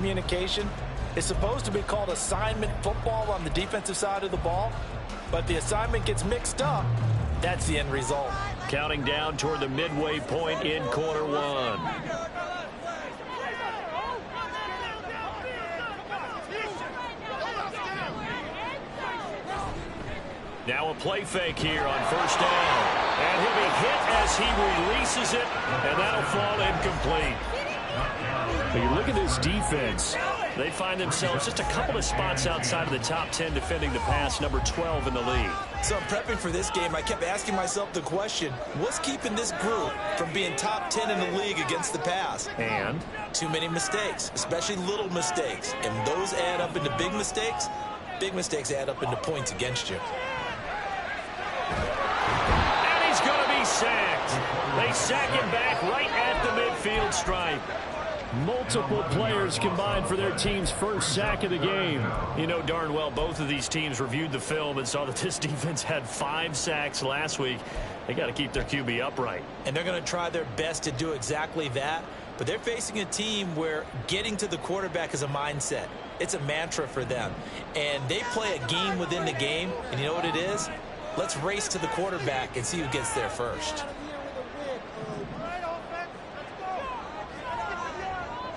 communication. It's supposed to be called assignment football on the defensive side of the ball, but the assignment gets mixed up. That's the end result. Counting down toward the midway point in quarter one. Now a play fake here on first down. And he'll be hit as he releases it, and that'll fall incomplete. But you look at this defense. They find themselves just a couple of spots outside of the top 10 defending the pass, number 12 in the league. So I'm prepping for this game. I kept asking myself the question, what's keeping this group from being top 10 in the league against the pass? And? Too many mistakes, especially little mistakes. And those add up into big mistakes. Big mistakes add up into points against you. And he's going to be sacked. They sack him back right at the midfield stripe. Multiple players combined for their team's first sack of the game. You know darn well both of these teams reviewed the film and saw that this defense had 5 sacks last week. They got to keep their QB upright. And they're going to try their best to do exactly that. But they're facing a team where getting to the quarterback is a mindset. It's a mantra for them. And they play a game within the game. And you know what it is? Let's race to the quarterback and see who gets there first.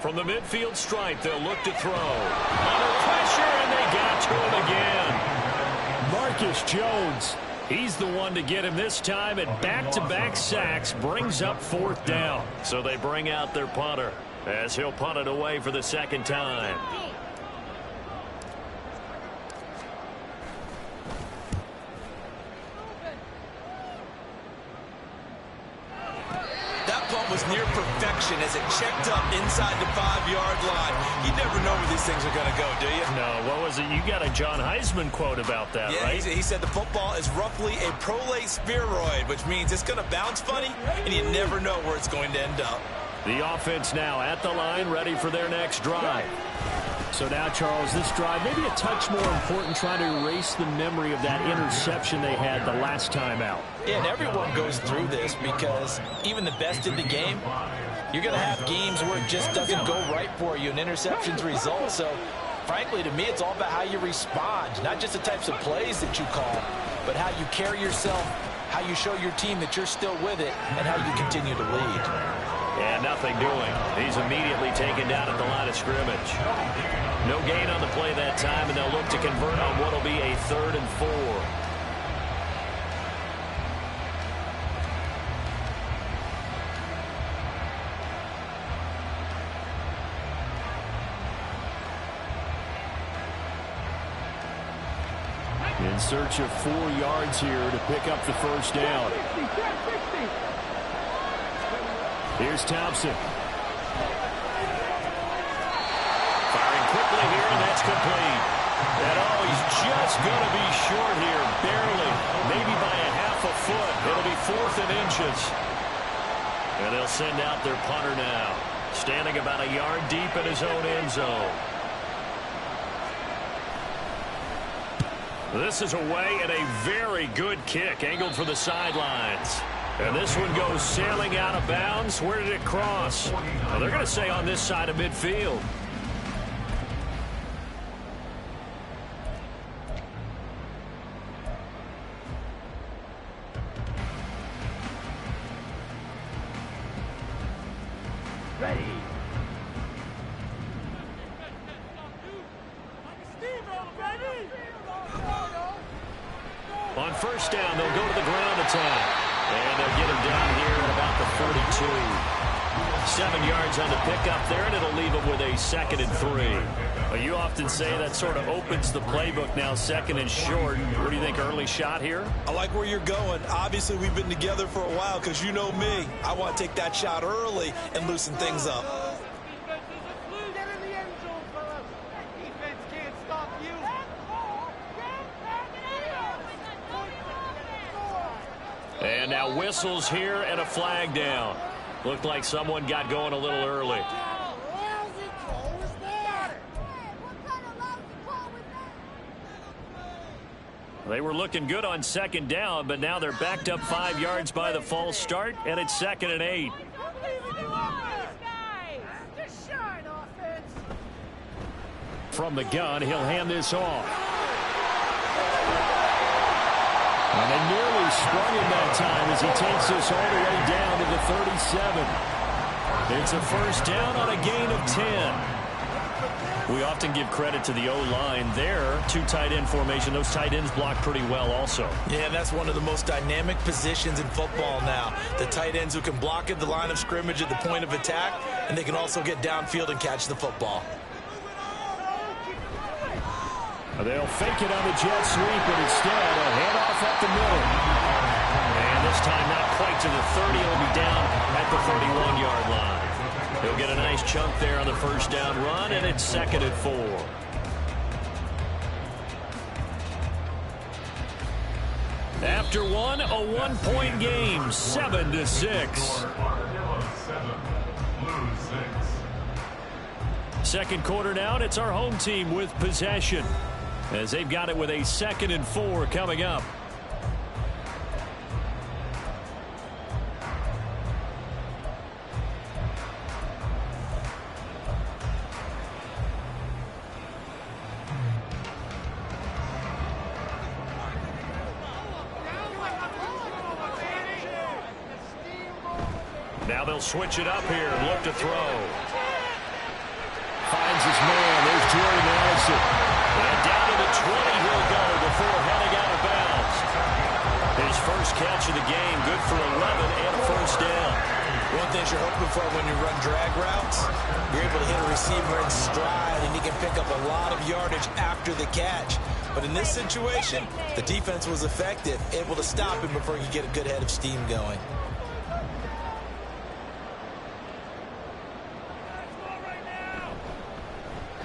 From the midfield stripe, they'll look to throw. Under pressure, and they got to him again. Marcus Jones, he's the one to get him this time, and back-to-back sacks brings up 4th down. So they bring out their punter as he'll punt it away for the second time. Was near perfection as it checked up inside the 5-yard line. You never know where these things are going to go, do you? No, what was it? You got a John Heisman quote about that, yeah, right? He said the football is roughly a prolate spheroid, which means it's going to bounce funny, and you never know where it's going to end up. The offense now at the line, ready for their next drive. So now, Charles, this drive maybe a touch more important, trying to erase the memory of that interception they had the last time out. Yeah, and everyone goes through this because even the best in the game, you're going to have games where it just doesn't go right for you and interceptions result. So, frankly, to me, it's all about how you respond, not just the types of plays that you call, but how you carry yourself, how you show your team that you're still with it, and how you continue to lead. And nothing doing. He's immediately taken down at the line of scrimmage. No gain on the play that time, and they'll look to convert on what will be a 3rd and 4. In search of 4 yards here to pick up the first down. Here's Thompson. Firing quickly here, and that's complete. And oh, he's just going to be short here, barely, maybe by a half a foot. It'll be 4th and inches. And they'll send out their punter now, standing about a yard deep in his own end zone. This is away and a very good kick, angled for the sidelines. And this one goes sailing out of bounds. Where did it cross? Well, they're going to say on this side of midfield. Ready. On first down, they'll go to the ground attack. And they'll get him down here at about the 42. 7 yards on the pickup there, and it'll leave him with a 2nd and 3. Well, you often say that sort of opens the playbook now, 2nd and short. What do you think, early shot here? I like where you're going. Obviously, we've been together for a while because you know me. I want to take that shot early and loosen things up. And now whistles here and a flag down. Looked like someone got going a little early. They were looking good on 2nd down, but now they're backed up 5 yards by the false start, and it's 2nd and 8. from the gun. He'll hand this off. And they nearly sprung him that time as he takes this all the way down to the 37. It's a first down on a gain of 10. We often give credit to the O-line there. Two tight end formation. Those tight ends block pretty well also. Yeah, and that's one of the most dynamic positions in football now. The tight ends who can block at the line of scrimmage at the point of attack, and they can also get downfield and catch the football. They'll fake it on the jet sweep, but instead a handoff up the middle. And this time not quite to the 30. It'll be down at the 31-yard line. He'll get a nice chunk there on the first down run, and it's 2nd and 4. After one, a one-point game, 7-6. Second quarter now, and it's our home team with possession, as they've got it with a 2nd and 4 coming up. Now they'll switch it up here and look to throw. Finds his man. There's Jordy Nelson. And down to the 20 he'll go before heading out of bounds. His first catch of the game, good for 11 and a first down. One thing you're hoping for when you run drag routes, you're able to hit a receiver in stride, and he can pick up a lot of yardage after the catch. But in this situation, the defense was effective, able to stop him before he could get a good head of steam going.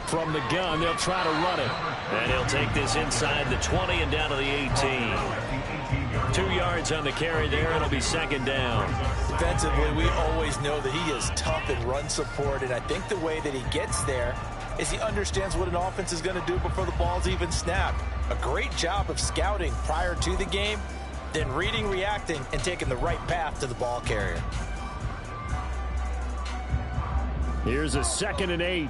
From the gun, they'll try to run it. And he'll take this inside the 20 and down to the 18. 2 yards on the carry there. It'll be 2nd down. Defensively, we always know that he is tough in run support, and I think the way that he gets there is he understands what an offense is going to do before the ball's even snapped. A great job of scouting prior to the game, then reading, reacting, and taking the right path to the ball carrier. Here's a 2nd and 8.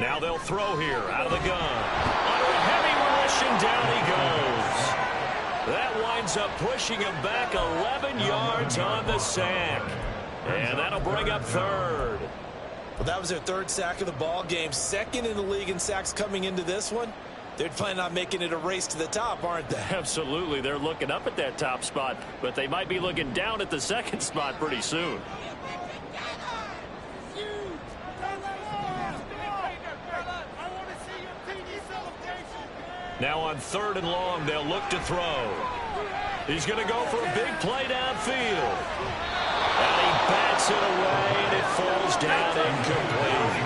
Now they'll throw here out of the gun. Under a heavy rush, and down he goes. That winds up pushing him back 11 yards on the sack. And that'll bring up 3rd. Well, that was their 3rd sack of the ball game. 2nd in the league in sacks coming into this one. They're planning on making it a race to the top, aren't they? Absolutely. They're looking up at that top spot, but they might be looking down at the 2nd spot pretty soon. Now on 3rd and long, they'll look to throw. He's going to go for a big play downfield. And he bats it away, and it falls down incomplete.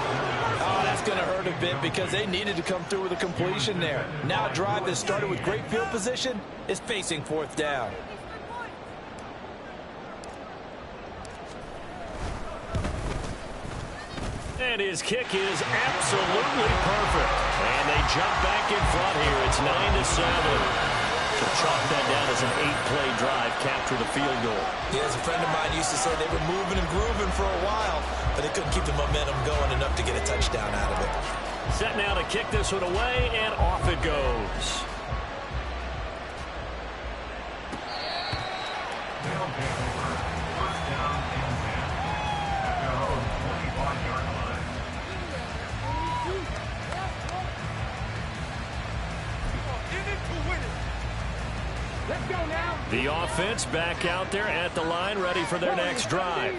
Oh, that's going to hurt a bit because they needed to come through with a completion there. Now a drive that started with great field position is facing 4th down. And his kick is absolutely perfect. And they jump back in front here. It's 9-7. To chalk that down as an 8-play drive, capture the field goal. Yeah, as a friend of mine used to say, they were moving and grooving for a while, but they couldn't keep the momentum going enough to get a touchdown out of it. Set now to kick this one away, and off it goes. The offense back out there at the line, ready for their next drive.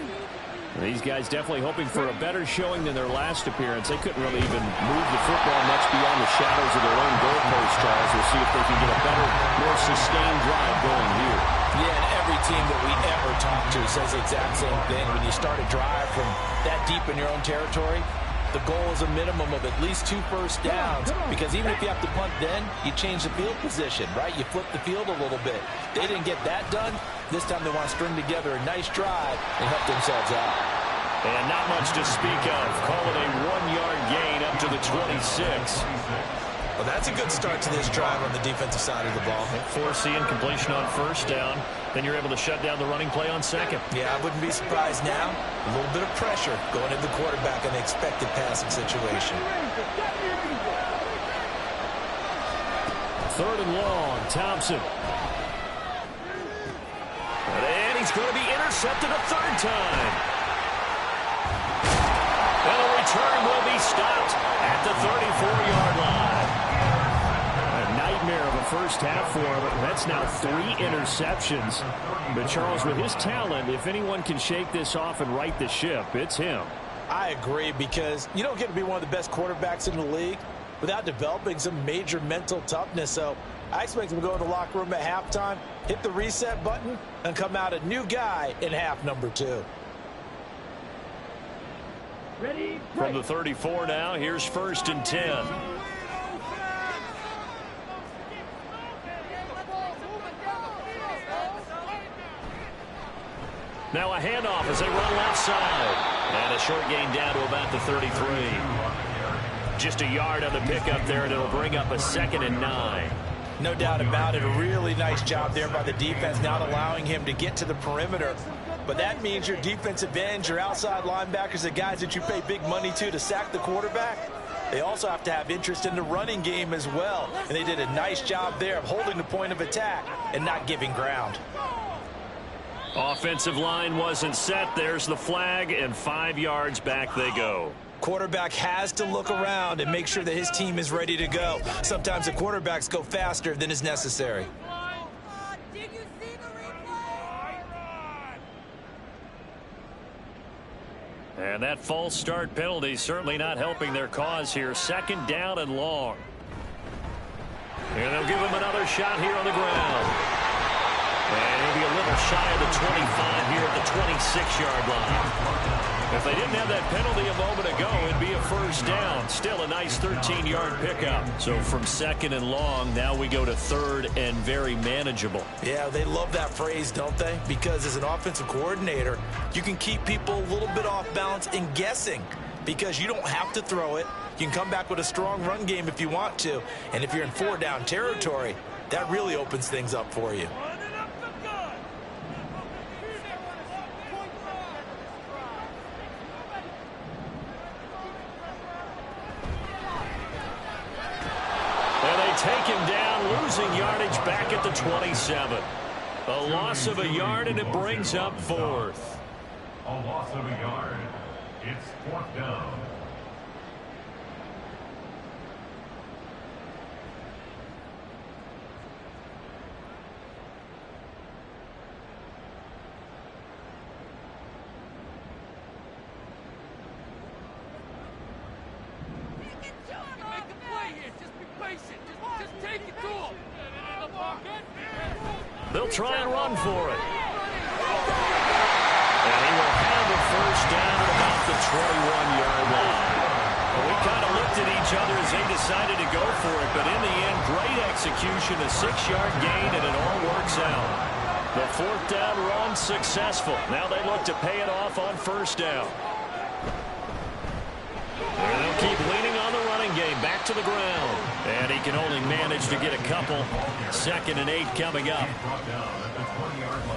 These guys definitely hoping for a better showing than their last appearance. They couldn't really even move the football much beyond the shadows of their own goalpost, Charles. We'll see if they can get a better, more sustained drive going here. Yeah, and every team that we ever talk to says the exact same thing. When you start a drive from that deep in your own territory, the goal is a minimum of at least 2 first downs, because even if you have to punt then, you change the field position, right? You flip the field a little bit. They didn't get that done. This time they want to string together a nice drive and help themselves out. And not much to speak of. Call it a 1-yard gain up to the 26. Well, that's a good start to this drive on the defensive side of the ball. Forcing completion on first down. Then you're able to shut down the running play on second. Yeah, I wouldn't be surprised now. A little bit of pressure going into the quarterback in the expected passing situation. 3rd and long, Thompson. And he's going to be intercepted a 3rd time. And the return will be stopped at the 34-yard line. A nightmare of a first half for him. That's now 3 interceptions. But Charles, with his talent, if anyone can shake this off and right the ship, it's him. I agree, because you don't get to be one of the best quarterbacks in the league without developing some major mental toughness. So I expect him to go in the locker room at halftime, hit the reset button, and come out a new guy in half number 2. Ready? From the 34 now, here's 1st and 10. Now a handoff as they run left side. And a short gain down to about the 33. Just a yard on the pickup there, and it'll bring up a 2nd and 9. No doubt about it. A really nice job there by the defense, not allowing him to get to the perimeter. But that means your defensive ends, your outside linebackers, the guys that you pay big money to sack the quarterback, they also have to have interest in the running game as well. And they did a nice job there of holding the point of attack and not giving ground. Offensive line wasn't set. There's the flag, and 5 yards back they go. Quarterback has to look around and make sure that his team is ready to go. Sometimes the quarterbacks go faster than is necessary. And that false start penalty certainly not helping their cause here. 2nd down and long. And they'll give him another shot here on the ground. And he'll be a little shy of the 25 here at the 26-yard line. If they didn't have that penalty a moment ago, it'd be a 1st down. Still a nice 13-yard pickup. So from 2nd and long, now we go to 3rd and very manageable. Yeah, they love that phrase, don't they? Because as an offensive coordinator, you can keep people a little bit off balance and guessing, because you don't have to throw it. You can come back with a strong run game if you want to. And if you're in 4-down territory, that really opens things up for you. Take him down, losing yardage back at the 27. A loss of a yard, and it brings up 4th. A loss of a yard. It's 4th down. They'll try and run for it. And he will have the 1st down at about the 21-yard line. Well, we kind of looked at each other as they decided to go for it, but in the end, great execution, a 6-yard gain, and it all works out. The 4th down run successful. Now they look to pay it off on 1st down. And they'll keep leaning on the running game, back to the ground. And he can only manage to get a couple. 2nd and 8 coming up.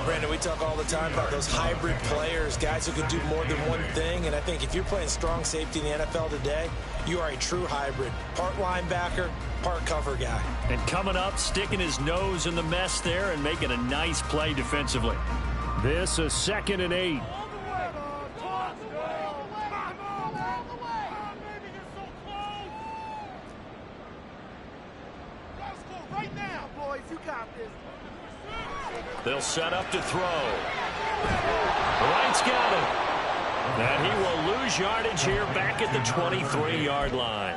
Brandon, we talk all the time about those hybrid players, guys who can do more than one thing. And I think if you're playing strong safety in the NFL today, you are a true hybrid. Part linebacker, part cover guy. And coming up, sticking his nose in the mess there and making a nice play defensively. This is 2nd and 8. They'll set up to throw. Wright's got it. And he will lose yardage here back at the 23-yard line.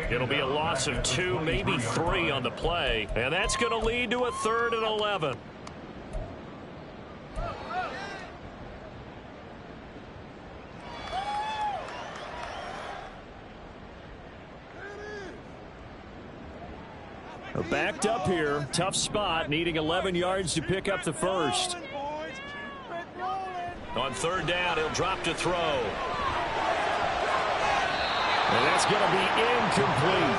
It'll be a loss of 2, maybe 3 on the play. And that's going to lead to a 3rd and 11. Backed up here. Tough spot. Needing 11 yards to pick up the 1st. On 3rd down, he'll drop to throw. And that's going to be incomplete.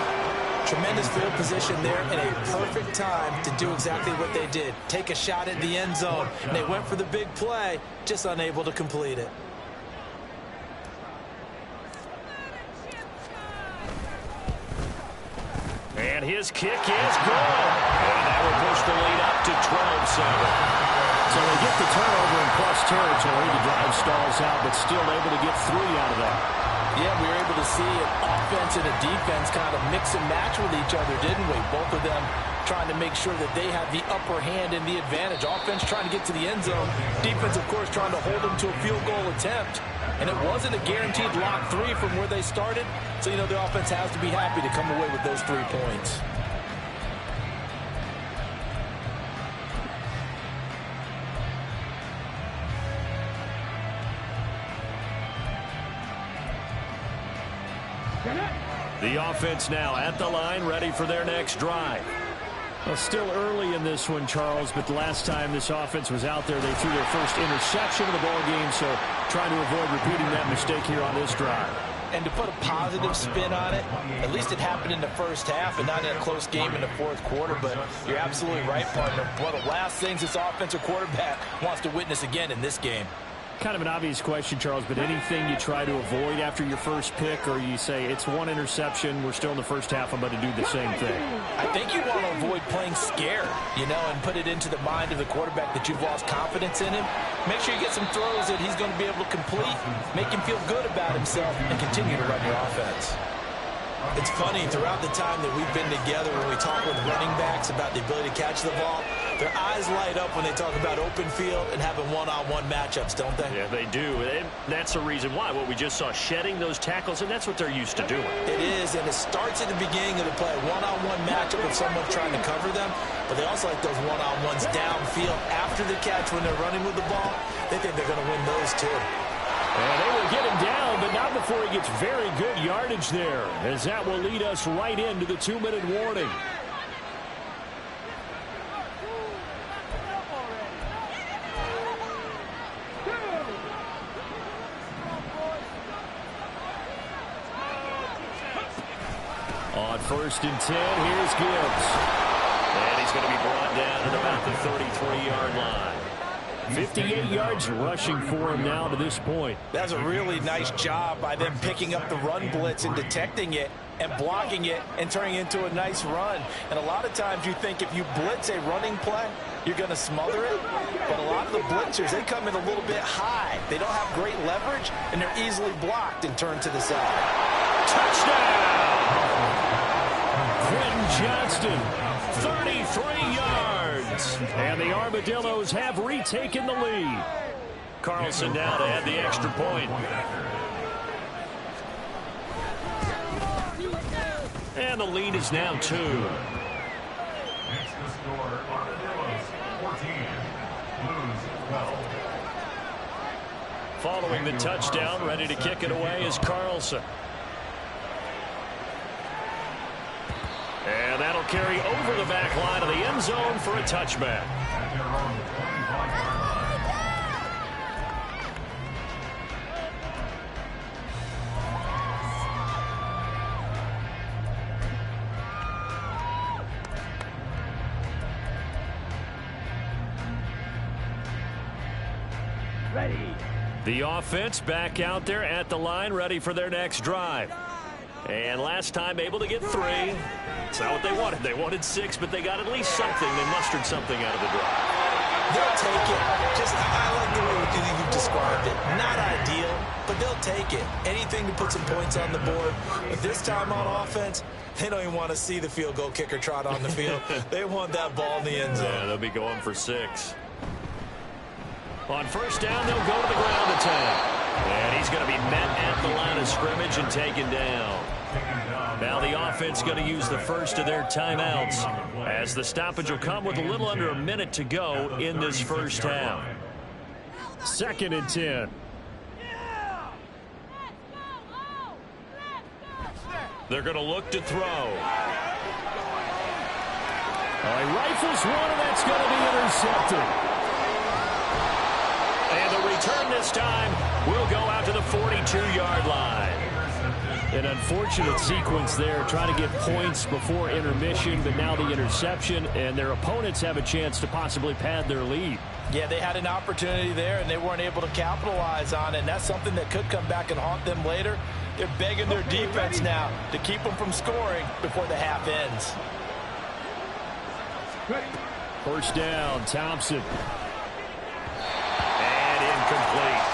Tremendous field position there and a perfect time to do exactly what they did. Take a shot at the end zone. And they went for the big play, just unable to complete it. And his kick is good. And that will push the lead up to 12-7. So they get the turnover in plus territory. The drive stalls out, but still able to get 3 out of that. Yeah, we were able to see an offense and a defense kind of mix and match with each other, didn't we? Both of them trying to make sure that they have the upper hand and the advantage. Offense trying to get to the end zone. Defense, of course, trying to hold them to a field goal attempt. And it wasn't a guaranteed lock 3 from where they started. So, you know, the offense has to be happy to come away with those 3 points. The offense now at the line, ready for their next drive. Well, still early in this one, Charles, but the last time this offense was out there, they threw their first interception of the ball game, so trying to avoid repeating that mistake here on this drive. And to put a positive spin on it, at least it happened in the first half and not in a close game in the fourth quarter, but you're absolutely right, partner. One of the last things this offensive quarterback wants to witness again in this game. Kind of an obvious question, Charles, but anything you try to avoid after your first pick, or you say it's 1 interception, we're still in the first half, I'm going to do the same thing? I think you want to avoid playing scared, you know, and put it into the mind of the quarterback that you've lost confidence in him. Make sure you get some throws that he's going to be able to complete, make him feel good about himself, and continue to run your offense. It's funny, throughout the time that we've been together, when we talk with running backs about the ability to catch the ball, their eyes light up when they talk about open field and having one-on-one matchups, don't they? Yeah, they do. And that's the reason why. What we just saw, shedding those tackles, and that's what they're used to doing. It is, and it starts at the beginning of the play. One-on-one matchup if someone's trying to cover them, but they also like those one-on-ones downfield after the catch when they're running with the ball. They think they're going to win those too. And they will get him down, but not before he gets very good yardage there, as that will lead us right into the 2-minute warning. On 1st and 10, here's Gibbs. And he's going to be brought down at about the 33-yard line. 58 yards rushing for him now to this point. That's a really nice job by them picking up the run blitz and detecting it and blocking it and turning it into a nice run. And a lot of times you think if you blitz a running play, you're going to smother it. But a lot of the blitzers, they come in a little bit high. They don't have great leverage, and they're easily blocked and turned to the side. Touchdown! Quentin Johnston, 33 yards. And the Armadillos have retaken the lead. Carlson now to add the extra point. And the lead is now 2. Next to score, Armadillos, 14. Blues, 12. Following the touchdown, ready to kick it away is Carlson. And that'll carry over the back line of the end zone for a touchback. Ready. The offense back out there at the line, ready for their next drive. And last time able to get 3. It's not what they wanted. They wanted 6, but they got at least something. They mustered something out of the drive. They'll take it. I like the way you've described it. Not ideal, but they'll take it. Anything to put some points on the board. But this time on offense, they don't even want to see the field goal kicker trot on the field. They want that ball in the end zone. Yeah, they'll be going for 6. On 1st down, they'll go to the ground attack. And he's going to be met at the line of scrimmage and taken down. Now the offense going to use the first of their timeouts, as the stoppage will come with a little under a minute to go in this first half. 2nd and 10. They're going to look to throw. He rifles one, and that's going to be intercepted. And the return this time will go out to the 42-yard line. An unfortunate sequence there, trying to get points before intermission, but now the interception, and their opponents have a chance to possibly pad their lead. Yeah, they had an opportunity there, and they weren't able to capitalize on it, and that's something that could come back and haunt them later. They're begging their defense now to keep them from scoring before the half ends. First down, Thompson. And incomplete.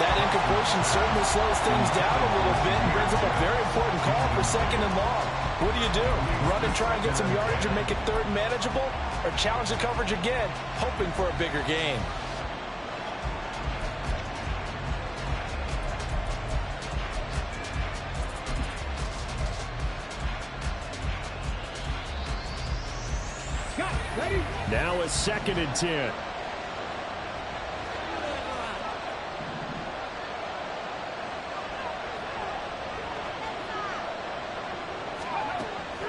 That incompletion certainly slows things down a little bit and brings up a very important call for second and long. What do? Run and try and get some yardage and make it third manageable? Or challenge the coverage again, hoping for a bigger gain? Now a 2nd and 10.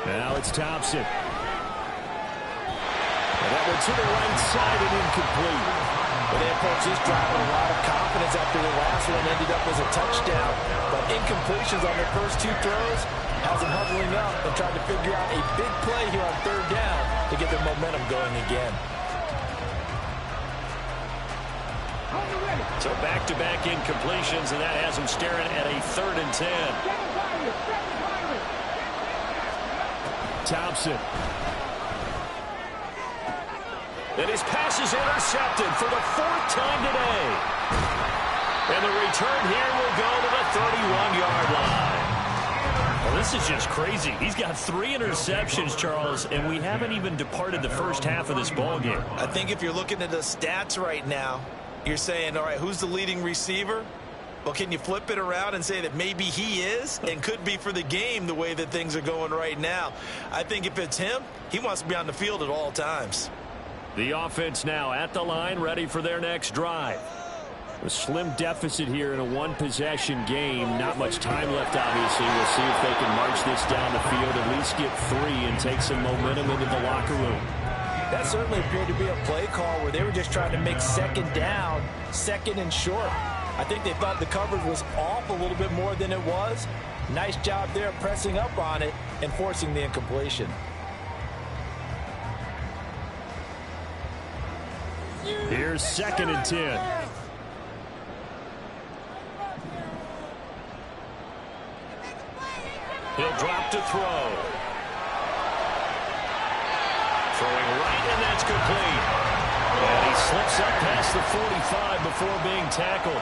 Now it's Thompson. And that one to the right side and incomplete. Well, they approached this drive with a lot of confidence after the last one ended up as a touchdown. But incompletions on their first 2 throws has them huddling up and trying to figure out a big play here on 3rd down to get their momentum going again. So back-to-back incompletions, and that has them staring at a 3rd and 10. Thompson. And his pass is intercepted for the 4th time today. And the return here will go to the 31-yard line. Well, this is just crazy. He's got 3 interceptions, Charles, and we haven't even departed the first half of this ballgame. I think if you're looking at the stats right now, you're saying, all right, who's the leading receiver? Well, can you flip it around and say that maybe he is and could be for the game the way that things are going right now? I think if it's him, he wants to be on the field at all times. The offense now at the line, ready for their next drive. A slim deficit here in a 1-possession game. Not much time left, obviously. We'll see if they can march this down the field, at least get 3 and take some momentum into the locker room. That certainly appeared to be a play call where they were just trying to make 2nd down, 2nd and short. I think they thought the coverage was off a little bit more than it was. Nice job there pressing up on it and forcing the incompletion. Here's 2nd and 10. He'll drop to throw. Throwing right, and that's complete. And he slips up past the 45 before being tackled.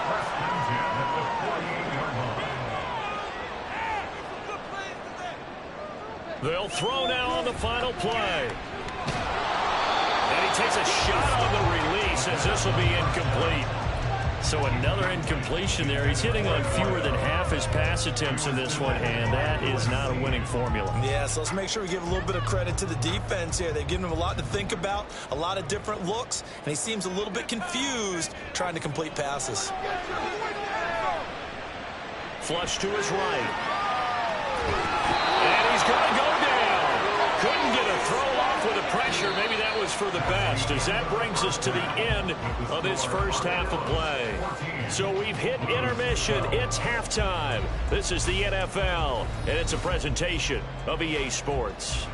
They'll throw now on the final play. And he takes a shot on the release as this will be incomplete. So another incompletion there. He's hitting on fewer than half his pass attempts in this one, and that is not a winning formula. Yeah, so let's make sure we give a little bit of credit to the defense here. They've given him a lot to think about, a lot of different looks, and he seems a little bit confused trying to complete passes. Flush to his right. And he's going to go down. Couldn't get a throw off with the pressure. Maybe that was for the best, as that brings us to the end of this first half of play. So we've hit intermission. It's halftime. This is the NFL, and it's a presentation of EA Sports.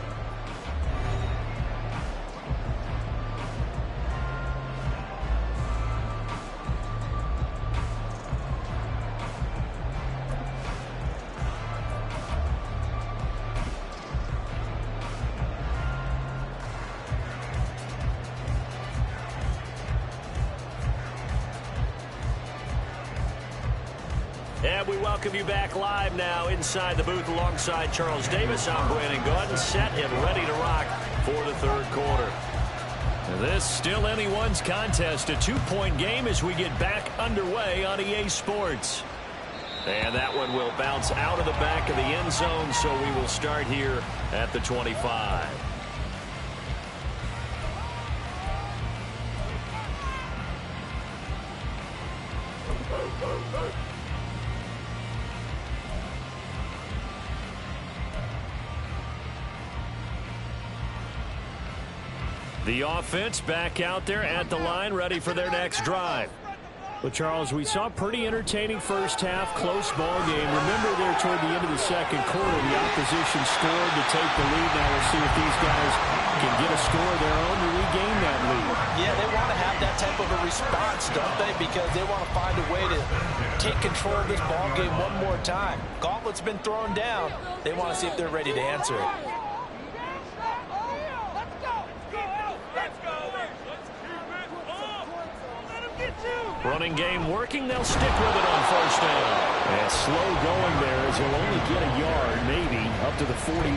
And we welcome you back live now inside the booth alongside Charles Davis. I'm Brandon Gaudin, set and ready to rock for the 3rd quarter. This still anyone's contest, a 2-point game as we get back underway on EA Sports. And that one will bounce out of the back of the end zone, so we will start here at the 25. The offense back out there at the line, ready for their next drive. Well, Charles, we saw a pretty entertaining first half, close ball game. Remember there toward the end of the second quarter, the opposition scored to take the lead. Now we'll see if these guys can get a score of their own to regain that lead. Yeah, they want to have that type of a response, don't they? Because they want to find a way to take control of this ball game one more time. Gauntlet's been thrown down. They want to see if they're ready to answer it. Running game working. They'll stick with it on first down. And slow going there as he'll only get a yard, maybe, up to the 41.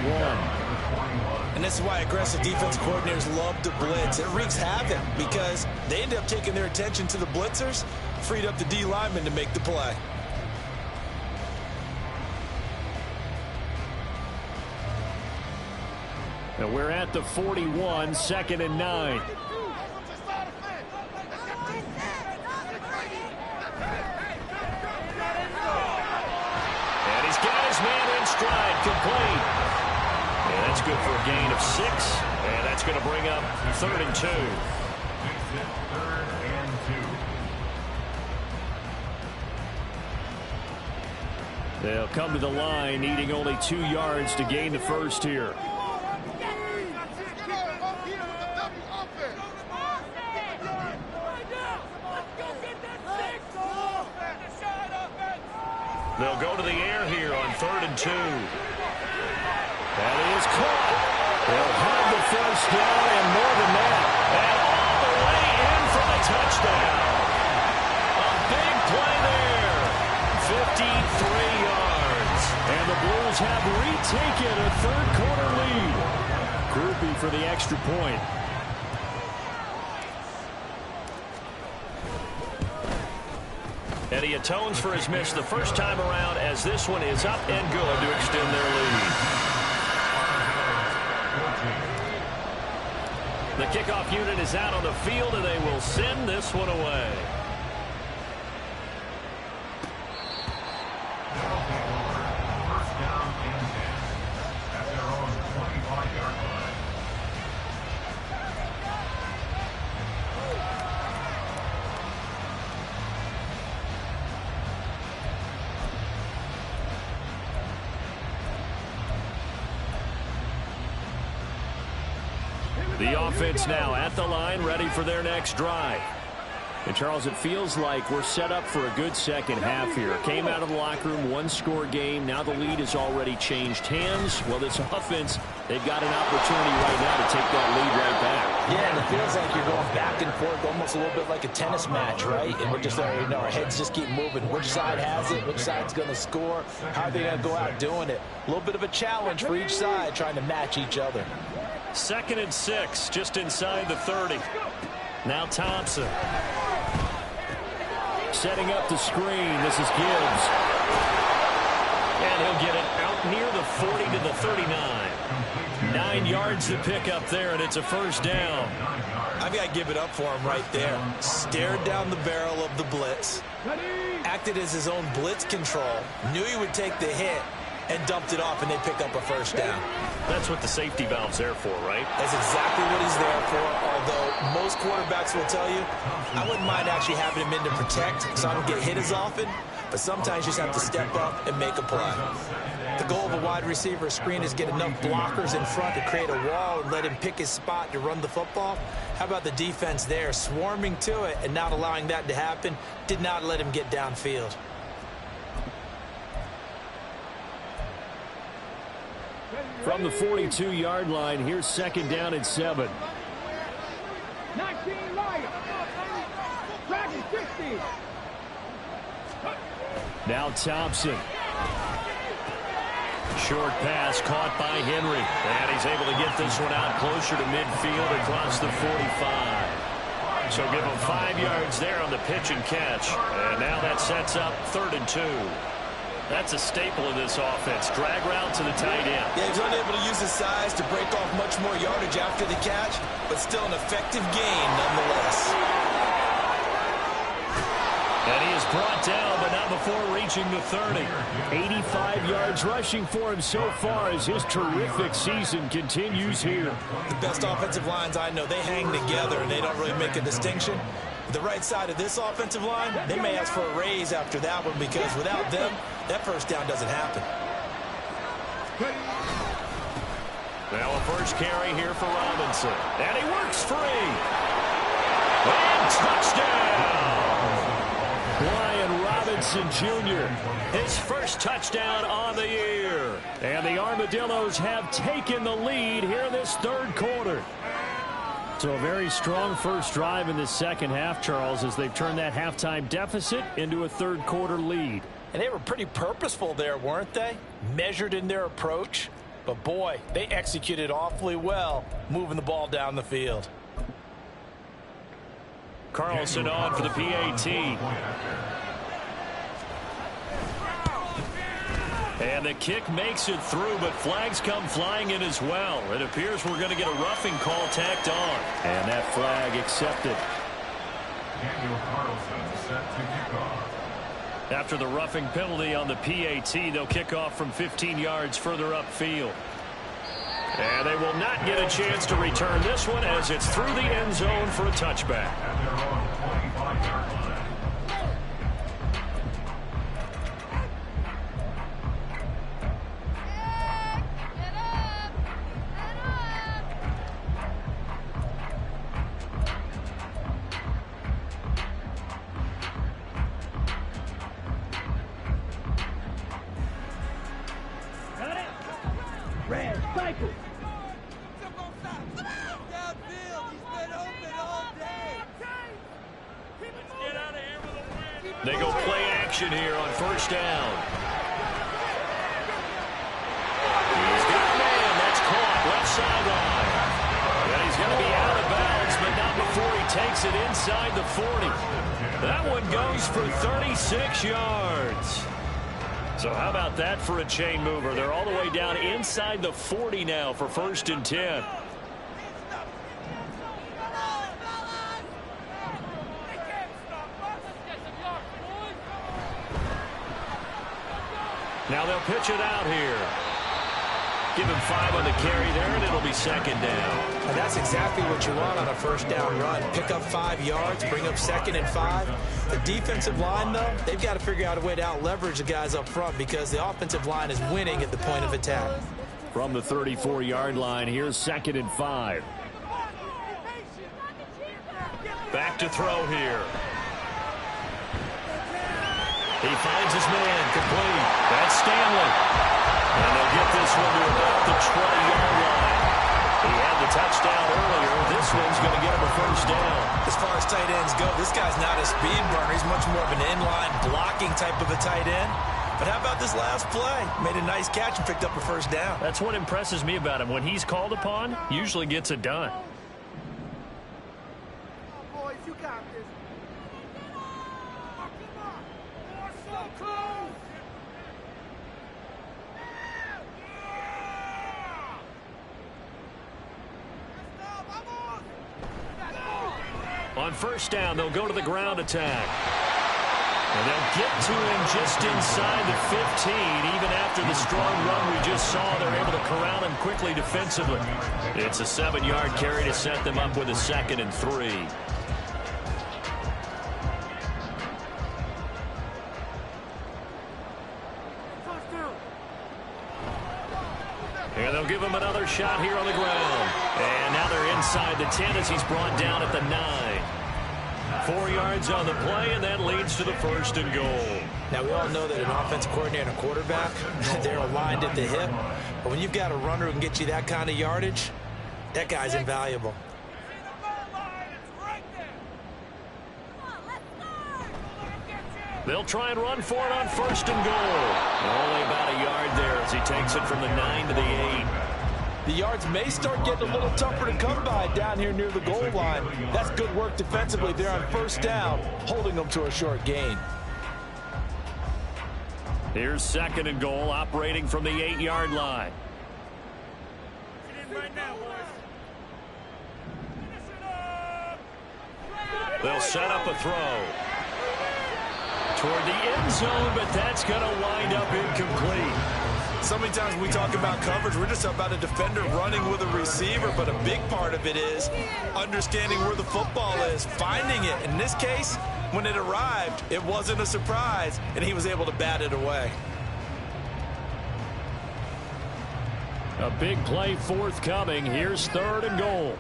And this is why aggressive defense coordinators love to blitz. It wreaks havoc because they end up taking their attention to the blitzers, freed up the D lineman to make the play. And we're at the 41, 2nd and 9. Man in stride, complete. And that's good for a gain of 6. And that's going to bring up 3rd and 2. They'll come to the line, needing only 2 yards to gain the first here. They'll go to the air here on 3rd and 2. That is caught. They'll have the first down and more than that. And all the way in for the touchdown. A big play there. 53 yards. And the Blues have retaken a third-quarter lead. Groupie for the extra point. And he atones for his miss the first time around as this one is up and good to extend their lead. The kickoff unit is out on the field, and they will send this one away. First down and 10 at their own 25-yard line. The offense now at the line, ready for their next drive. And, Charles, it feels like we're set up for a good second half here. Came out of the locker room, one-score game. Now the lead has already changed hands. Well, this offense, they've got an opportunity right now to take that lead right back. Yeah, and it feels like you're going back and forth, almost a little bit like a tennis match, right? And we're just there, our heads just keep moving. Which side has it? Which side's going to score? How are they going to go out doing it? A little bit of a challenge for each side, trying to match each other. 2nd and 6, just inside the 30. Now Thompson. Setting up the screen. This is Gibbs. And he'll get it out near the 40 to the 39. 9 yards to pick up there, and it's a first down. I've got to give it up for him right there. Stared down the barrel of the blitz. Acted as his own blitz control. Knew he would take the hit and dumped it off, and they pick up a first down. That's what the safety valve's there for, right? That's exactly what he's there for, although most quarterbacks will tell you, I wouldn't mind actually having him in to protect so I don't get hit as often, but sometimes you just have to step up and make a play. The goal of a wide receiver screen is get enough blockers in front to create a wall and let him pick his spot to run the football. How about the defense there, swarming to it and not allowing that to happen, did not let him get downfield. From the 42-yard line, here's 2nd down and 7. 19 Lions. Dragon 60. Now Thompson. Short pass caught by Henry. And he's able to get this one out closer to midfield across the 45. So give him 5 yards there on the pitch and catch. And now that sets up 3rd and 2. That's a staple of this offense. Drag route to the tight end. Yeah, he's unable to use his size to break off much more yardage after the catch, but still an effective gain nonetheless. And he is brought down, but not before reaching the 30. 85 yards rushing for him so far as his terrific season continues here. The best offensive lines I know, they hang together and they don't really make a distinction. The right side of this offensive line, they may ask for a raise after that one because without them, that first down doesn't happen. Now a first carry here for Robinson. And he works free. And touchdown! Brian Robinson Jr. His first touchdown on the year. And the Armadillos have taken the lead here in this third quarter. So a very strong first drive in the second half, Charles, as they've turned that halftime deficit into a third quarter lead. And they were pretty purposeful there, weren't they? Measured in their approach. But boy, they executed awfully well, moving the ball down the field. Carlson on for the PAT. And the kick makes it through, but flags come flying in as well. It appears we're going to get a roughing call tacked on. And that flag accepted. Daniel Carlson set to kick off. After the roughing penalty on the PAT, they'll kick off from 15 yards further upfield. And they will not get a chance to return this one as it's through the end zone for a touchback. At their own 25-yard line. Red, cycle. They go play action here on first down. He's got a man. That's caught left sideline. And he's going to be out of bounds, but not before he takes it inside the 40. That one goes for 36 yards. So how about that for a chain mover? They're all the way down inside the 40 now for 1st and 10. Now they'll pitch it out here. Give him 5 on the carry there, and it'll be second down. And that's exactly what you want on a first down run. Pick up 5 yards, bring up 2nd and 5. The defensive line, though, they've got to figure out a way to out-leverage the guys up front because the offensive line is winning at the point of attack. From the 34-yard line, here's 2nd and 5. Back to throw here. He finds his man, complete. That's Stanley. And they'll get this one to about the 20-yard line. He had the touchdown earlier. This one's going to get him a first down. As far as tight ends go, this guy's not a speed burner. He's much more of an inline blocking type of a tight end. But how about this last play? Made a nice catch and picked up a first down. That's what impresses me about him. When he's called upon, usually gets it done. Boys, you got this. We're so close. On first down, they'll go to the ground attack. And they'll get to him just inside the 15. Even after the strong run we just saw, they're able to corral him quickly defensively. It's a 7-yard carry to set them up with a 2nd and 3. And they'll give him another shot here on the ground. And now they're inside the 10 as he's brought down at the 9. 4 yards on the play, and that leads to the 1st and goal. Now, we all know that an offensive coordinator and a quarterback, they're aligned at the hip. But when you've got a runner who can get you that kind of yardage, that guy's invaluable. They'll try and run for it on 1st and goal. Only about a yard there as he takes it from the 9 to the 8. The yards may start getting a little tougher to come by down here near the goal line. That's good work defensively there on first down, holding them to a short gain. Here's 2nd and goal, operating from the 8-yard line. They'll set up a throw toward the end zone, but that's going to wind up incomplete. So many times when we talk about coverage, we're just about a defender running with a receiver, but a big part of it is understanding where the football is, finding it. In this case, when it arrived, it wasn't a surprise, and he was able to bat it away. A big play forthcoming. Here's 3rd and goal.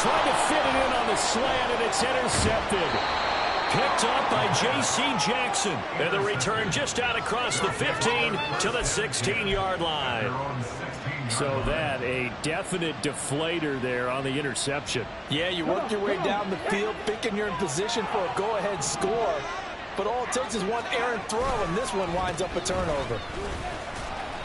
Tried to fit it in on the slant, and it's intercepted. Picked up by J.C. Jackson. And the return just out across the 15 to the 16-yard line. So that, a definite deflator there on the interception. Yeah, you work your way down the field, thinking you're in position for a go-ahead score. But all it takes is one errant throw, and this one winds up a turnover.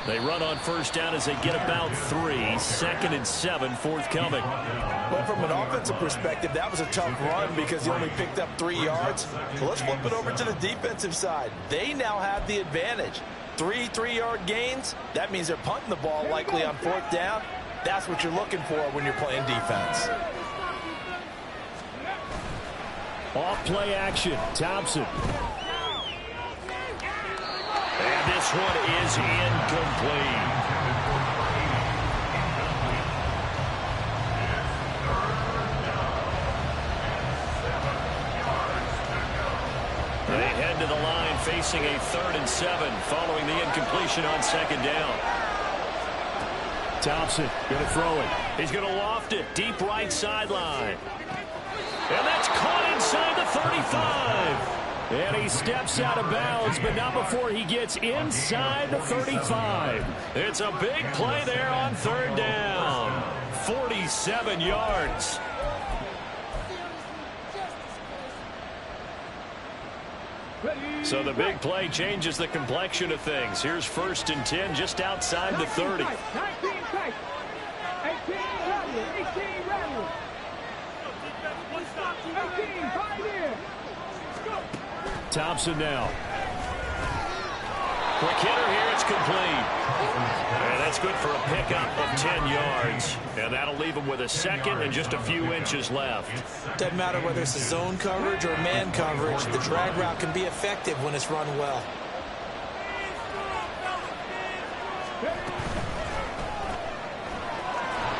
They run on 1st down as they get about 3. 2nd and 7 forthcoming. Well, from an offensive perspective, that was a tough run because he only picked up 3 yards. So let's flip it over to the defensive side. They now have the advantage. 3 3-yard gains. That means they're punting the ball likely on 4th down. That's what you're looking for when you're playing defense. Off play action. Thompson. And this one is incomplete. They head to the line facing a 3rd and 7 following the incompletion on 2nd down. Thompson going to throw it. He's going to loft it deep right sideline. And that's caught inside the 35. And he steps out of bounds, but not before he gets inside the 35. It's a big play there on 3rd down. 47 yards. So the big play changes the complexion of things. Here's 1st and 10 just outside the 30. 18 Thompson now. Quick hitter here. It's complete. And that's good for a pickup of 10 yards. And that'll leave him with a 2nd and just a few inches left. Doesn't matter whether it's a zone coverage or man coverage, the drag route can be effective when it's run well.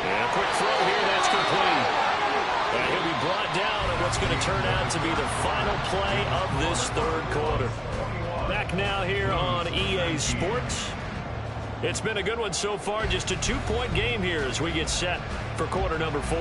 And a quick throw here. That's complete. And he'll be brought down on what's going to turn out to be the final play of this 3rd quarter. Back now here on EA Sports. It's been a good one so far. Just a 2-point game here as we get set for quarter number 4.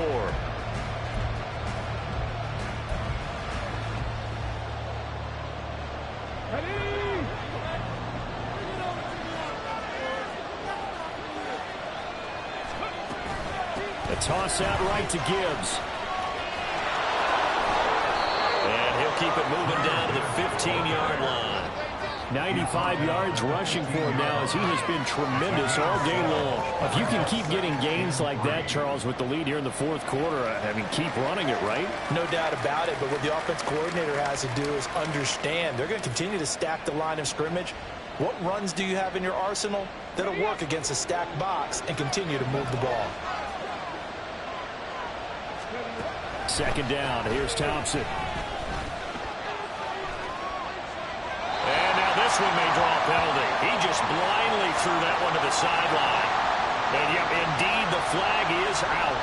A toss out right to Gibbs. And he'll keep it moving down to the 15-yard line. 95 yards rushing for him now as he has been tremendous all day long. If you can keep getting gains like that, Charles, with the lead here in the 4th quarter, I mean, keep running it, right? No doubt about it, but what the offense coordinator has to do is understand they're going to continue to stack the line of scrimmage. What runs do you have in your arsenal that'll work against a stacked box and continue to move the ball? 2nd down. Here's Thompson. This one may draw a penalty. He just blindly threw that one to the sideline. And yep, indeed, the flag is out.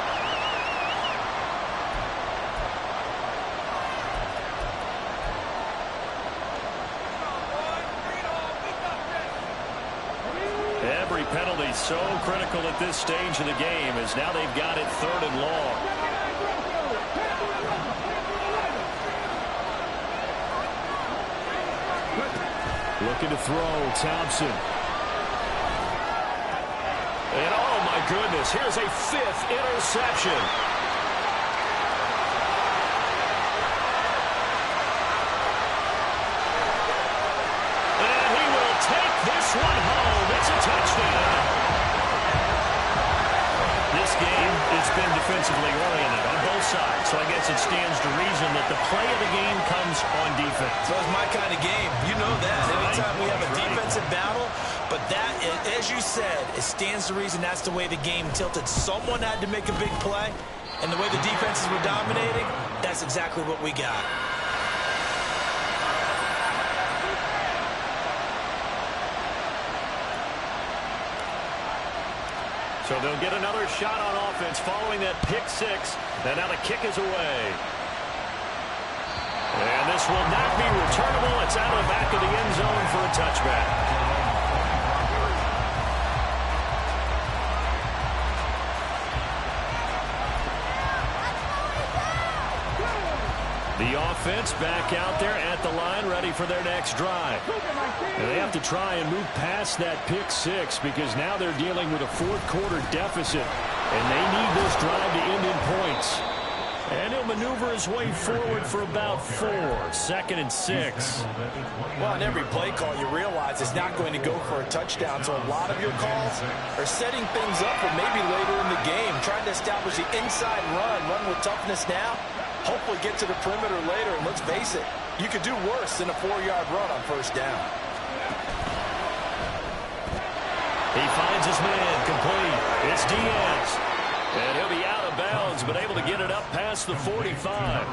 Every penalty so critical at this stage of the game as now they've got it 3rd and long. Looking to throw, Thompson. And oh my goodness, here's a 5th interception. And he will take this one home. It's a touchdown. This game, it's been defensively oriented on both sides, so I guess it stands to reason that the play of the game comes on defense. So it's my kind of game. You know that. Anytime we have a defensive battle, But that, as you said, it stands to reason that's the way the game tilted. Someone had to make a big play, and the way the defenses were dominating, that's exactly what we got. So they'll get another shot on offense following that pick six. And now the kick is away. And this will not be returnable. It's out of the back of the end zone for a touchback. The offense back out there at the line, ready for their next drive. And they have to try and move past that pick six because now they're dealing with a fourth-quarter deficit, and they need this drive to end in points. And he'll maneuver his way forward for about 4. 2nd and 6. Well, on every play call, you realize it's not going to go for a touchdown, so a lot of your calls are setting things up for maybe later in the game, trying to establish the inside run with toughness now. Hopefully get to the perimeter later, and let's face it, you could do worse than a 4-yard run on first down. He finds his man complete. It's Diaz. And he'll be out of bounds, but able to get it up past the 45.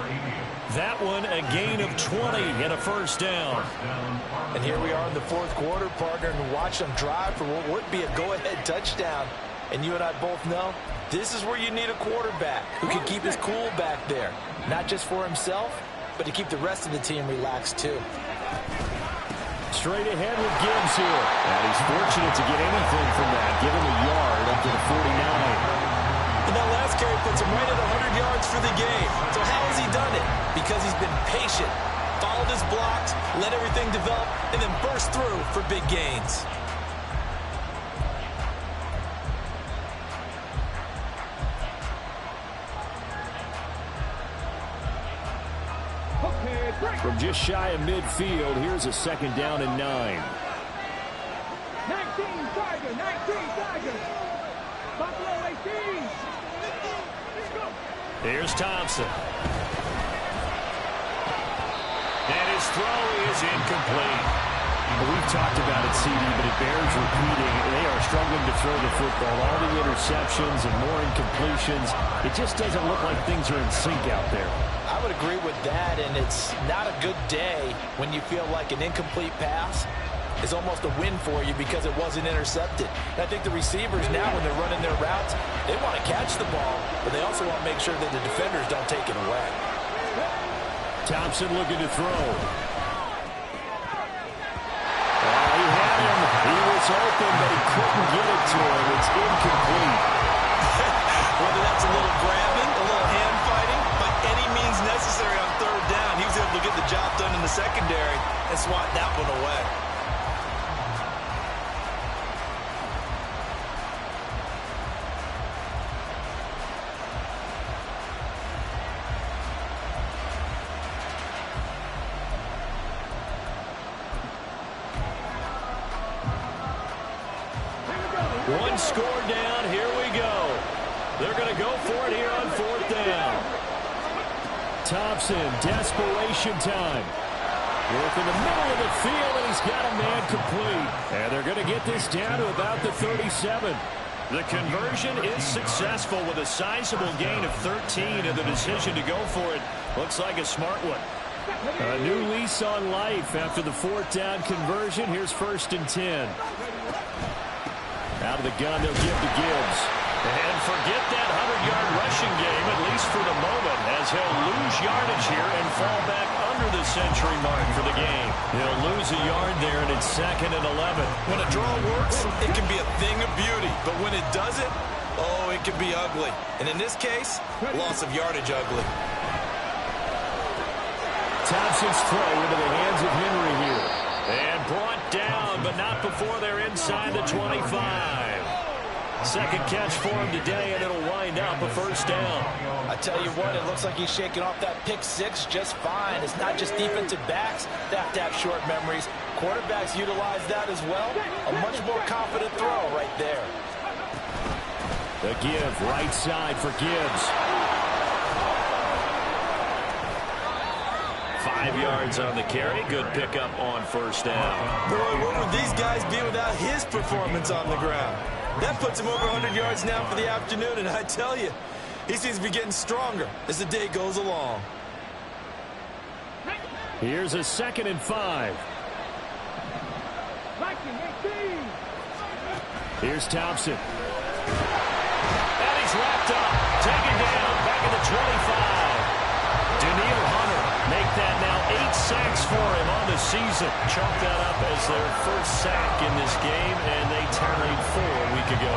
That one a gain of 20 and a first down. And here we are in the fourth quarter, partner, and watch them drive for what would be a go-ahead touchdown. And you and I both know this is where you need a quarterback who can keep his cool back there. Not just for himself, but to keep the rest of the team relaxed too. Straight ahead with Gibbs here. And he's fortunate to get anything from that. Give him a yard up to the 49. And that last carry puts him right at 100 yards for the game. So how has he done it? Because he's been patient, followed his blocks, let everything develop, and then burst through for big gains. From just shy of midfield, here's a 2nd down and 9. 19 Tiger, 19 Tiger. Buffalo 18. Let's go. Here's Thompson. And his throw is incomplete. Well, we've talked about it, CD, but it bears repeating. They are struggling to throw the football. All the interceptions and more incompletions. It just doesn't look like things are in sync out there. I would agree with that, and it's not a good day when you feel like an incomplete pass is almost a win for you because it wasn't intercepted. And I think the receivers now, when they're running their routes, they want to catch the ball, but they also want to make sure that the defenders don't take it away. Thompson looking to throw. He had him. He was open, but he couldn't get it to him. It's incomplete. Whether that's a little grabbing, a little hand fighting, by any means necessary on 3rd down, he was able to get the job done in the secondary and swat that one away. One score down. Here we go. They're going to go for it here on 4th down. Thompson, desperation time. Work in the middle of the field, and he's got a man complete. And they're going to get this down to about the 37. The conversion is successful with a sizable gain of 13, and the decision to go for it looks like a smart one. A new lease on life after the 4th down conversion. Here's 1st and 10. Out of the gun, they'll give to Gibbs. And forget that 100-yard rushing game, at least for the moment, as he'll lose yardage here and fall back under the century mark for the game. He'll lose a yard there, and it's 2nd and 11. When a draw works, it can be a thing of beauty. But when it doesn't, oh, it can be ugly. And in this case, loss of yardage ugly. Thompson's throw into the hands of Henry here. And brought down, but not before they're inside the 25. Second catch for him today, and it'll wind up a 1st down. I tell you what, it looks like he's shaking off that pick six just fine. It's not just defensive backs that have to have short memories. Quarterbacks utilize that as well. A much more confident throw right there. The give, right side for Gibbs. 5 yards on the carry. Good pickup on first down. Boy, what would these guys be without his performance on the ground? That puts him over 100 yards now for the afternoon, and I tell you, he seems to be getting stronger as the day goes along. Here's a 2nd and 5. Here's Thompson. And he's wrapped up. Taken down. Back at the 25. Daniil Hunter make that now 8 sacks for him on the season. Chalk that up as their first sack in this game, and they tallied 4 a week ago.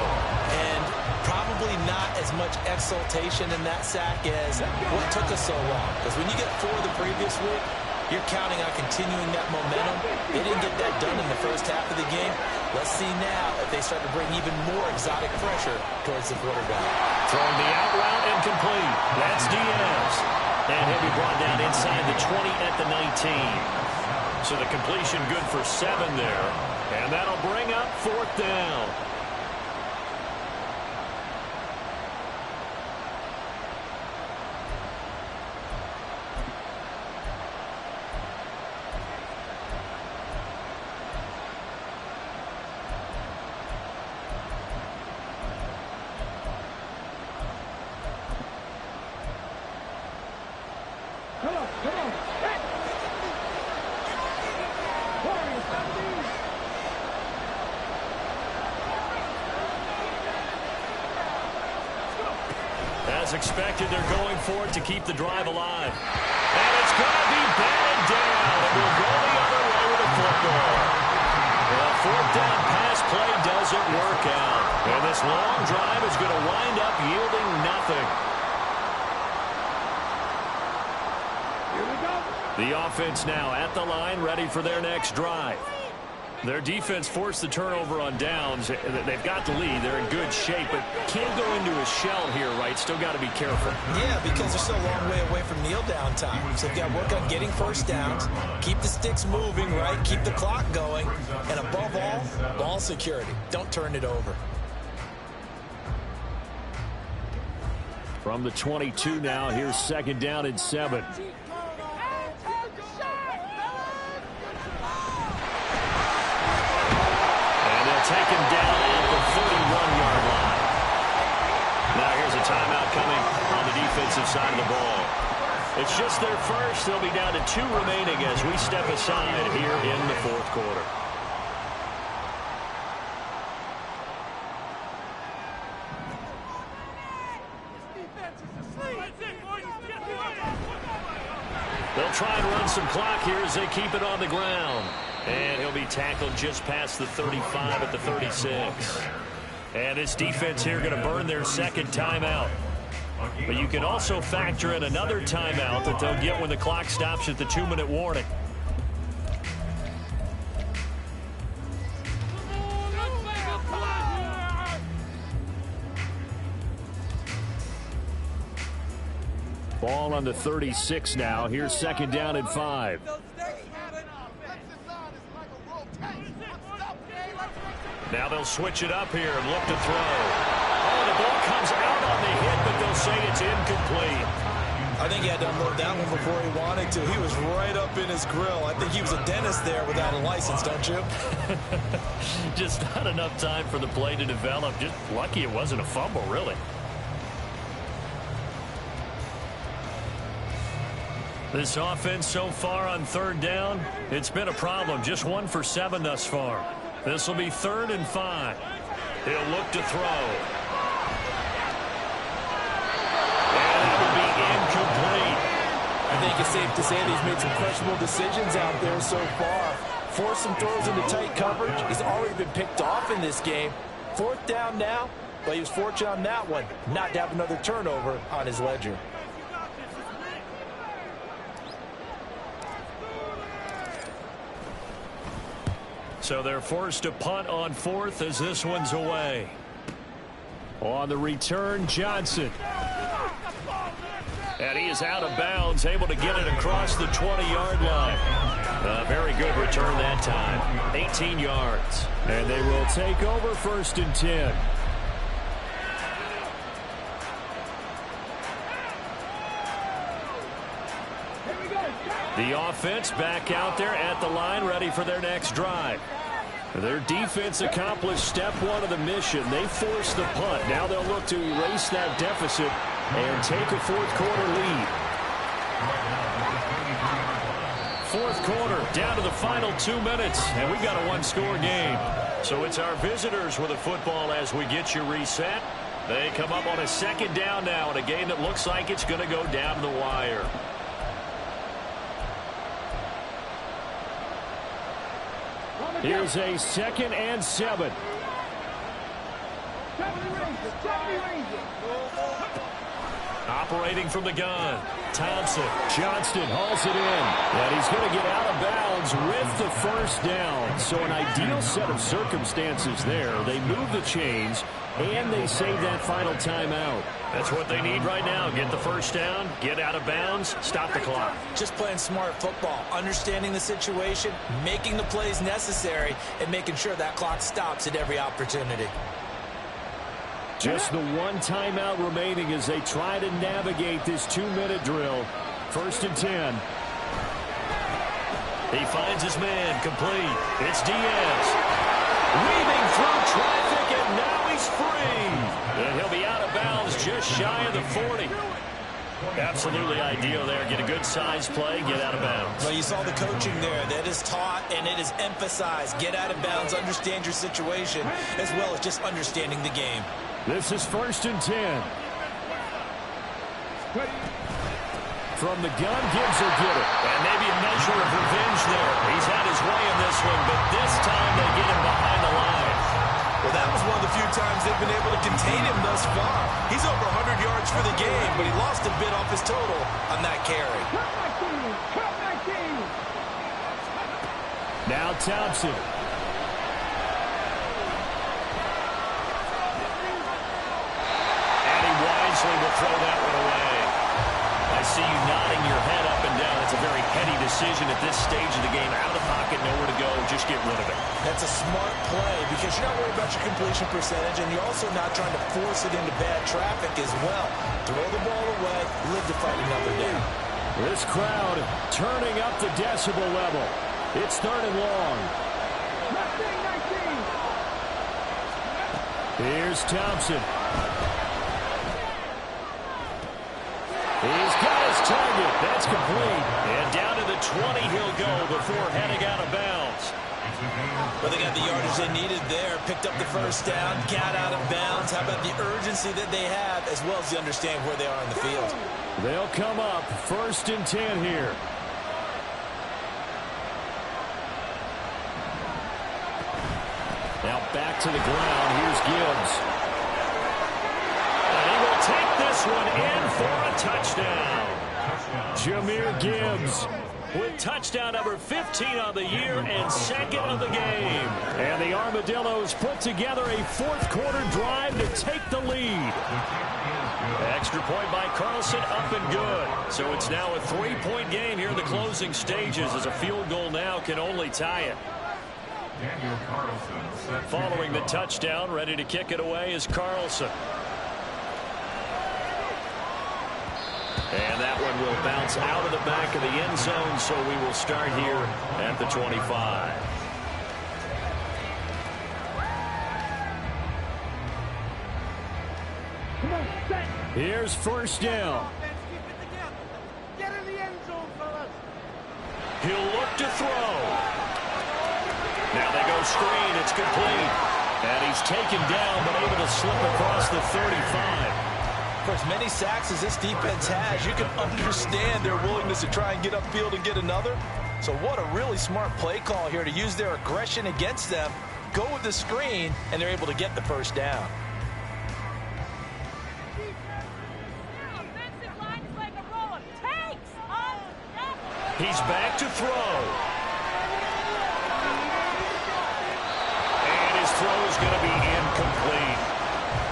And probably not as much exultation in that sack as what took us so long. Because when you get 4 the previous week, you're counting on continuing that momentum. They didn't get that done in the first half of the game. Let's see now if they start to bring even more exotic pressure towards the quarterback. Throwing the out route and complete. That's Diaz. And he'll be brought down inside the 20 at the 19. So the completion good for 7 there. And that'll bring up 4th down. As expected, they're going for it to keep the drive alive. And it's going to be batted down. It will go the other way with a football. Well, 4th down pass play doesn't work out. And this long drive is going to wind up yielding nothing. Here we go. The offense now at the line, ready for their next drive. Their defense forced the turnover on downs. They've got the lead. They're in good shape, but can't go into a shell here, right? Still got to be careful. Yeah, because they're still a long way away from kneel down time. So they've got to work on getting first downs, keep the sticks moving, right? Keep the clock going. And above all, ball security. Don't turn it over. From the 22 now, here's 2nd down and 7. Take him down at the 41-yard line. Now here's a timeout coming on the defensive side of the ball. It's just their first. They'll be down to 2 remaining as we step aside here in the 4th quarter. They'll try and run some clock here as they keep it on the ground. And he'll be tackled just past the 35 at the 36. And this defense here going to burn their 2nd timeout. But you can also factor in another timeout that they'll get when the clock stops at the 2-minute warning. Ball on the 36 now. Here's 2nd down and 5. Now they'll switch it up here and look to throw. Oh, the ball comes out on the hit, but they'll say it's incomplete. I think he had to unload that one before he wanted to. He was right up in his grill. I think he was a dentist there without a license, don't you? Just not enough time for the play to develop. Just lucky it wasn't a fumble, really. This offense so far on 3rd down, it's been a problem. Just 1 for 7 thus far. This will be 3rd and 5. He'll look to throw. And it will be incomplete. I think it's safe to say that he's made some questionable decisions out there so far. Forced some throws into tight coverage. He's already been picked off in this game. 4th down now, but he was fortunate on that one not to have another turnover on his ledger. So they're forced to punt on 4th as this one's away. On the return, Johnson. And he is out of bounds, able to get it across the 20-yard line. A very good return that time. 18 yards. And they will take over 1st and 10. The offense back out there at the line, ready for their next drive. Their defense accomplished step one of the mission. They forced the punt. Now they'll look to erase that deficit and take a fourth quarter lead. Fourth quarter, down to the final 2 minutes, and we've got a one-score game. So it's our visitors with the football as we get you reset. They come up on a second down now in a game that looks like it's going to go down to the wire. Here's a 2nd and 7. Operating from the gun, Thompson. Johnston hauls it in, and he's going to get out of bounds with the first down. So an ideal set of circumstances there. They move the chains, and they save that final timeout. That's what they need right now. Get the first down, get out of bounds, stop the clock. Just playing smart football, understanding the situation, making the plays necessary, and making sure that clock stops at every opportunity. Just the one timeout remaining as they try to navigate this 2-minute drill. 1st and 10. He finds his man, complete. It's Diaz. Weaving through traffic, and now he's free. And he'll be out of bounds just shy of the 40. Absolutely ideal there. Get a good size play, get out of bounds. Well, you saw the coaching there. That is taught and it is emphasized. Get out of bounds, understand your situation, as well as just understanding the game. This is 1st and 10. From the gun, Gibbs will get it. And maybe a measure of revenge there. He's had his way in this one, but this time they get him behind the line. Well, that was one of the few times they've been able to contain him thus far. He's over 100 yards for the game, but he lost a bit off his total on that carry. Now Thompson. And he wisely will throw that one away. I see you nodding your head up and down. It's a very heady decision at this stage of the game. Out of the pocket, nowhere to go. Just get rid of it. That's a smart play because you're not worried about your completion percentage, and you're also not trying to force it into bad traffic as well. Throw the ball away, live to fight another down. This crowd turning up the decibel level. It's 3rd and long. Here's Thompson. He's got his target. That's complete. And down to the 20 he'll go before heading out of bounds. Well, they got the yardage they needed there. Picked up the first down, got out of bounds. How about the urgency that they have, as well as the understanding where they are on the field? They'll come up 1st and 10 here. Now back to the ground. Here's Gibbs. And he will take this one in for a touchdown. Jahmyr Gibbs with touchdown number 15 on the year and 2nd of the game. And the Armadillos put together a fourth quarter drive to take the lead. Extra point by Carlson, up and good. So it's now a 3-point game here in the closing stages, as a field goal now can only tie it. Following the touchdown, ready to kick it away is Carlson. And that one will bounce out of the back of the end zone, so we will start here at the 25. Here's 1st down. Get in the end zone, fellas. He'll look to throw. Now they go screen. It's complete. And he's taken down, but able to slip across the 35. For as many sacks as this defense has, you can understand their willingness to try and get upfield and get another. So what a really smart play call here to use their aggression against them, go with the screen, and they're able to get the first down. He's back to throw. And his throw is going to be incomplete.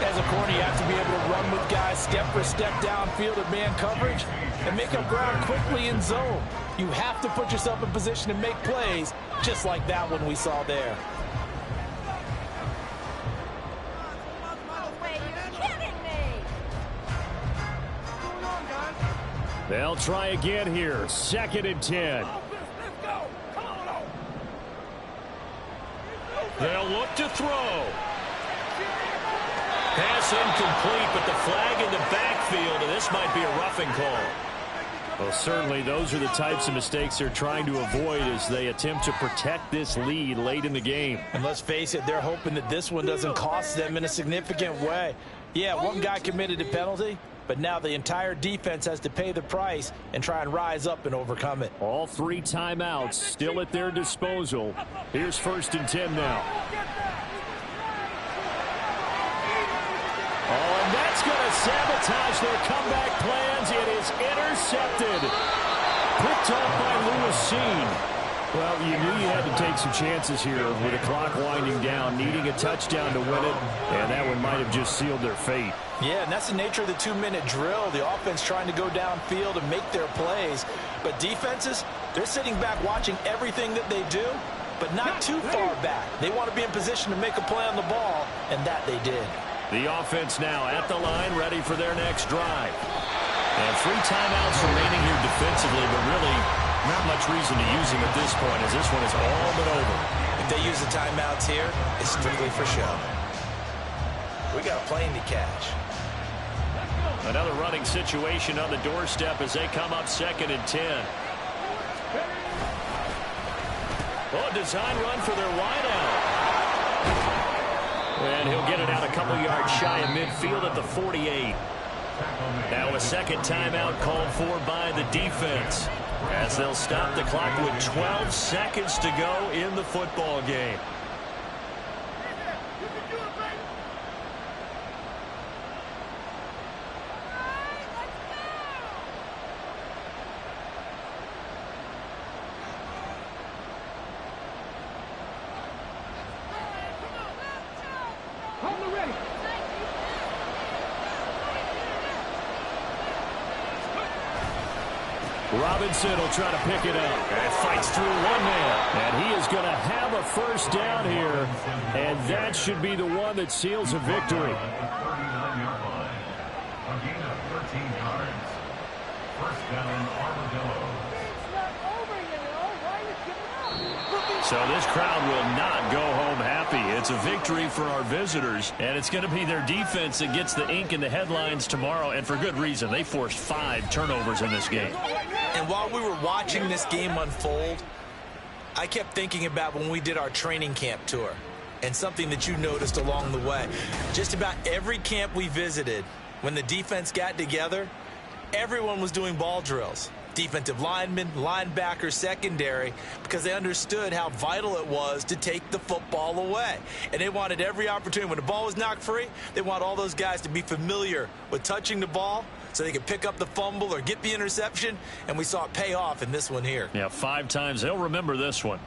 As a corner, you have to be able to run with guys step for step downfield at man coverage and make up ground quickly in zone. You have to put yourself in position to make plays, just like that one we saw there. They'll try again here. 2nd and 10. They'll look to throw. Pass incomplete, but the flag in the backfield, and this might be a roughing call. Well, certainly those are the types of mistakes they're trying to avoid as they attempt to protect this lead late in the game. And let's face it, they're hoping that this one doesn't cost them in a significant way. Yeah, one guy committed a penalty, but now the entire defense has to pay the price and try and rise up and overcome it. All 3 timeouts still at their disposal. Here's 1st and 10 now. Oh, and that's going to sabotage their comeback plans. It is intercepted. Picked off by Lewis Seen. Well, you knew you had to take some chances here with the clock winding down, needing a touchdown to win it, and that one might have just sealed their fate. Yeah, and that's the nature of the 2-minute drill. The offense trying to go downfield and make their plays. But defenses, they're sitting back watching everything that they do, but not too far back. They want to be in position to make a play on the ball, and that they did. The offense now at the line, ready for their next drive. And 3 timeouts remaining here defensively, but really not much reason to use them at this point, as this one is all but over. If they use the timeouts here, it's strictly for show. We got a plane to catch. Another running situation on the doorstep as they come up 2nd and 10. Oh, design run for their wideout. And he'll get it out a couple yards shy of midfield at the 48. Now a 2nd timeout called for by the defense, as they'll stop the clock with 12 seconds to go in the football game. Robinson will try to pick it up. And fights through one man. And he is going to have a 1st down here. And that should be the one that seals a victory. 39-yard line. A gain of 13 yards. 1st down, Armadillo. So this crowd will not go home happy. It's a victory for our visitors, and it's going to be their defense that gets the ink in the headlines tomorrow, and for good reason. They forced 5 turnovers in this game. And while we were watching this game unfold, I kept thinking about when we did our training camp tour and something that you noticed along the way. Just about every camp we visited, when the defense got together, everyone was doing ball drills. Defensive linemen, linebackers, secondary, because they understood how vital it was to take the football away. And they wanted every opportunity. When the ball was knocked free, they want all those guys to be familiar with touching the ball so they could pick up the fumble or get the interception, and we saw it pay off in this one here. Yeah, 5 times. They'll remember this one.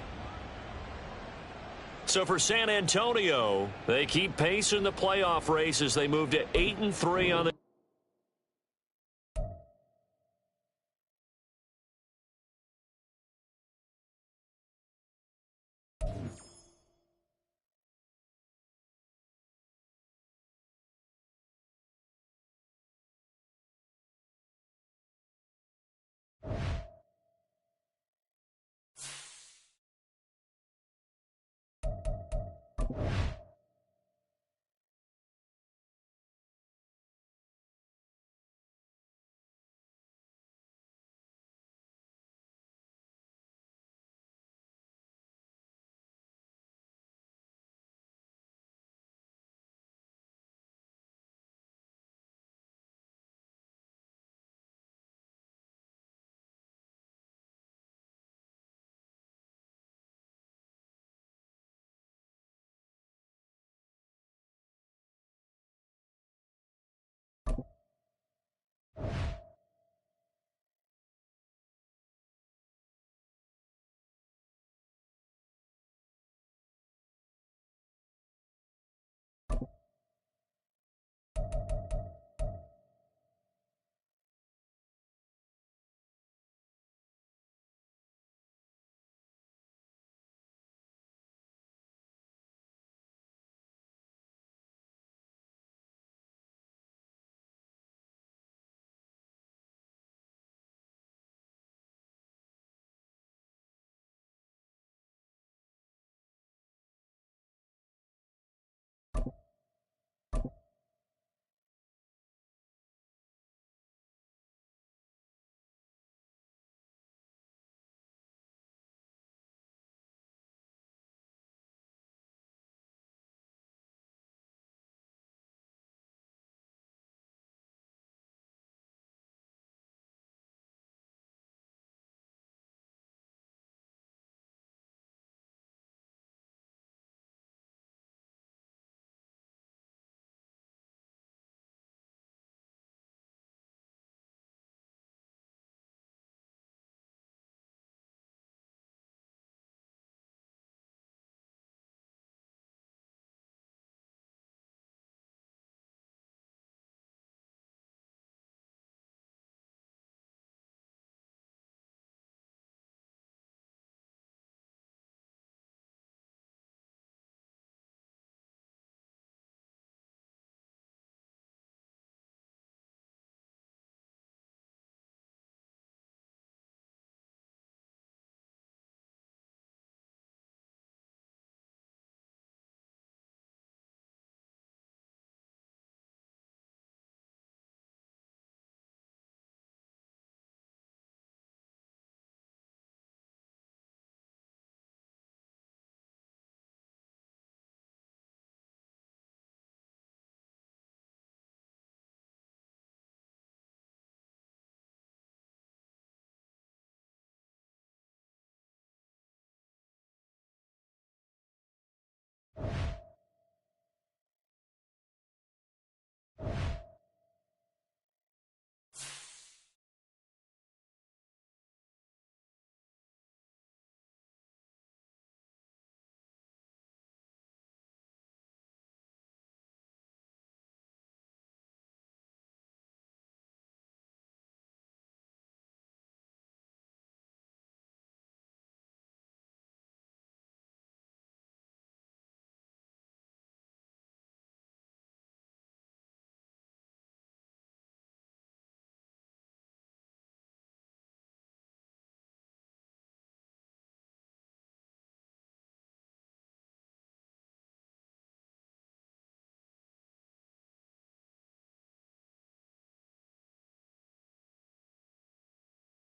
So for San Antonio, they keep pace in the playoff race as they move to 8-3 on the